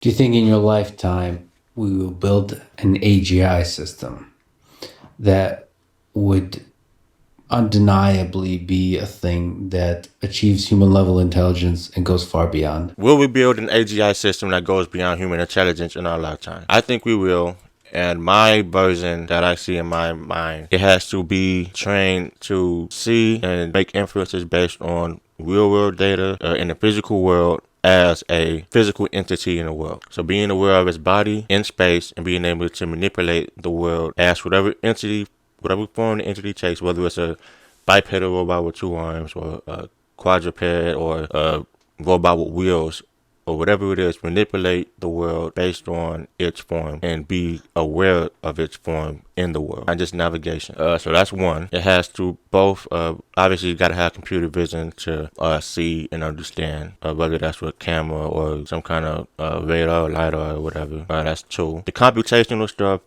Do you think in your lifetime we will build an AGI system that would undeniably be a thing that achieves human level intelligence and goes far beyond? Will we build an AGI system that goes beyond human intelligence in our lifetime? I think we will. And my version that I see in my mind, it has to be trained to see and make inferences based on real world data in the physical world as a physical entity in the world. So being aware of its body in space and being able to manipulate the world as whatever entity, whatever form the entity takes, whether it's a bipedal robot with two arms or a quadruped or a robot with wheels or whatever it is, manipulate the world based on its form and be aware of its form in the world, not just navigation. So that's one. It has to both, obviously you got to have computer vision to see and understand, whether that's with a camera or some kind of radar or lidar or whatever. That's two. The computational stuff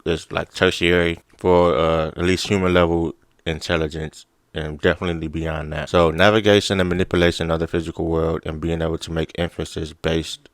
is like tertiary for at least human level intelligence and definitely beyond that. So navigation and manipulation of the physical world and being able to make inferences based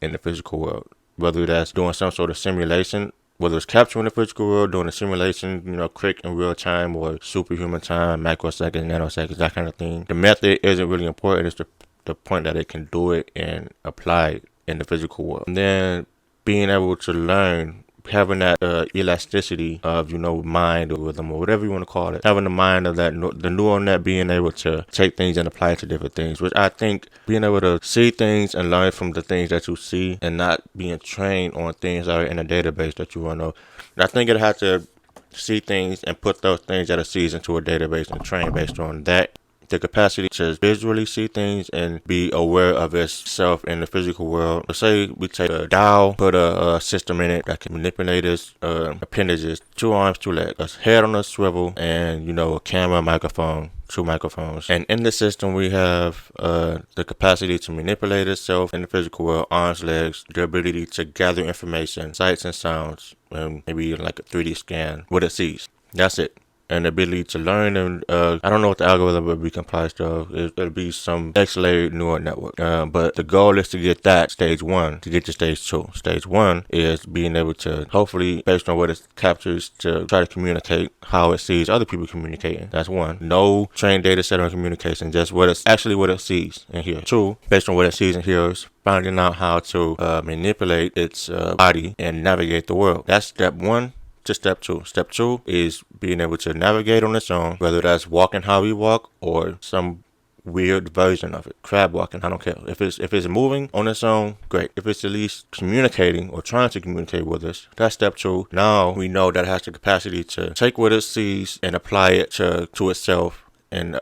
in the physical world, whether that's doing some sort of simulation, whether it's capturing the physical world, doing a simulation, quick in real time or superhuman time, microseconds, nanoseconds, that kind of thing. The method isn't really important. It's the point that it can do it and apply it in the physical world. And then being able to learn, having that elasticity of mind or rhythm or whatever you want to call it, having the mind of that the neural net being able to take things and apply it to different things, which I think being able to see things and learn from the things that you see and not being trained on things that are in a database that you want to know. I think it has to see things and put those things that it sees into a database and train based on that. The capacity to visually see things and be aware of itself in the physical world. Let's say we take a dial, put a system in it that can manipulate its appendages, 2 arms, 2 legs, a head on a swivel, and a camera, microphone, 2 microphones. And in the system we have the capacity to manipulate itself in the physical world, arms, legs, the ability to gather information, sights and sounds, and maybe like a 3D scan, what it sees. That's it. And the ability to learn, and I don't know what the algorithm will be comprised of. It'll be some X-layered neural network. But the goal is to get that stage 1 to get to stage 2. Stage 1 is being able to, hopefully, based on what it captures, to try to communicate how it sees other people communicating. That's 1. No trained data set on communication, just what it sees and hears. 2, based on what it sees and hears, finding out how to manipulate its body and navigate the world. That's step 1. To step 2. Step 2 is being able to navigate on its own, whether that's walking how we walk or some weird version of it. Crab walking, I don't care. If it's moving on its own, great. If it's at least communicating or trying to communicate with us, that's step 2. Now we know that it has the capacity to take what it sees and apply it to itself and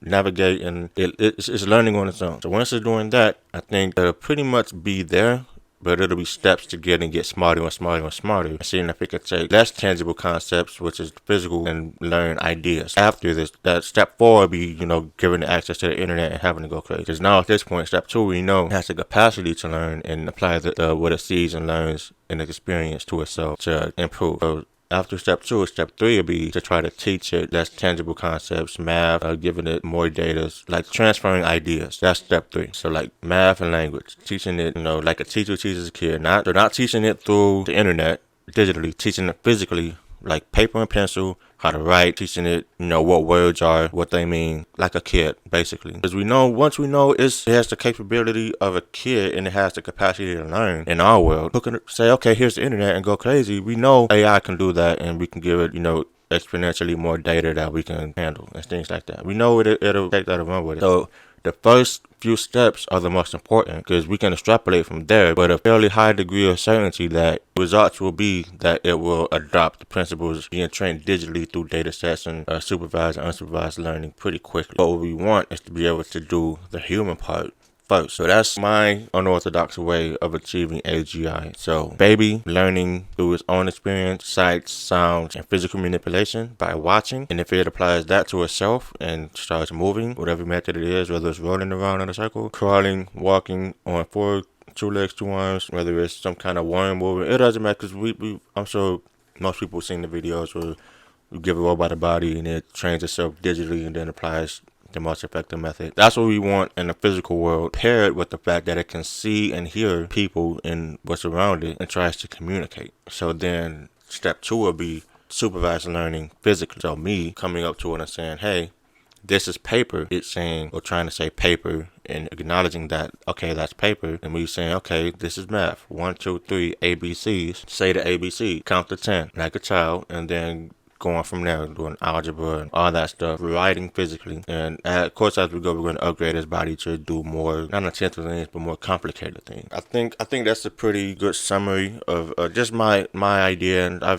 navigate, and it's learning on its own. So once it's doing that, I think it'll pretty much be there. But it'll be steps to get smarter and smarter and smarter. Seeing if it can take less tangible concepts, which is physical, and learn ideas. After this, that step 4 will be, giving it access to the internet and having to go crazy. Because now at this point, step 2, we know it has the capacity to learn and apply what it sees and learns in the experience to itself to improve. So after step 2, step 3 will be to try to teach it less tangible concepts, math, giving it more data, like transferring ideas. That's step 3. So like math and language, teaching it, like a teacher teaches a kid. They're not teaching it through the internet, digitally, teaching it physically, like paper and pencil, how to write, teaching it, what words are, what they mean, like a kid, basically. Because once we know it has the capability of a kid and it has the capacity to learn in our world, we can say, okay, here's the internet and go crazy. We know AI can do that and we can give it, exponentially more data that we can handle and things like that. We know it'll take that and run with it. So the first few steps are the most important because we can extrapolate from there, but a fairly high degree of certainty that results will be that it will adopt the principles being trained digitally through data sets and supervised and unsupervised learning pretty quickly. But what we want is to be able to do the human part first. So that's my unorthodox way of achieving AGI. So baby learning through its own experience, sights, sounds, and physical manipulation by watching. And if it applies that to itself and starts moving, whatever method it is, whether it's rolling around in a circle, crawling, walking on 2 legs, 2 arms, whether it's some kind of worm moving, it doesn't matter because I'm sure most people have seen the videos where you give a robot a body and it trains itself digitally and then applies the most effective method. That's what we want in the physical world, paired with the fact that it can see and hear people and what's around it and tries to communicate. So then step 2 will be supervised learning physically. So me coming up to it and saying, hey, this is paper. It's saying, or trying to say paper and acknowledging that, okay, that's paper. And me saying, okay, this is math. 1, 2, 3, ABCs. Say the ABC. Count to 10 like a child. And then going from there, doing algebra and all that stuff, writing physically. And of course, as we go, we're going to upgrade his body to do more, not intensive things, but more complicated things. I think that's a pretty good summary of just my idea. And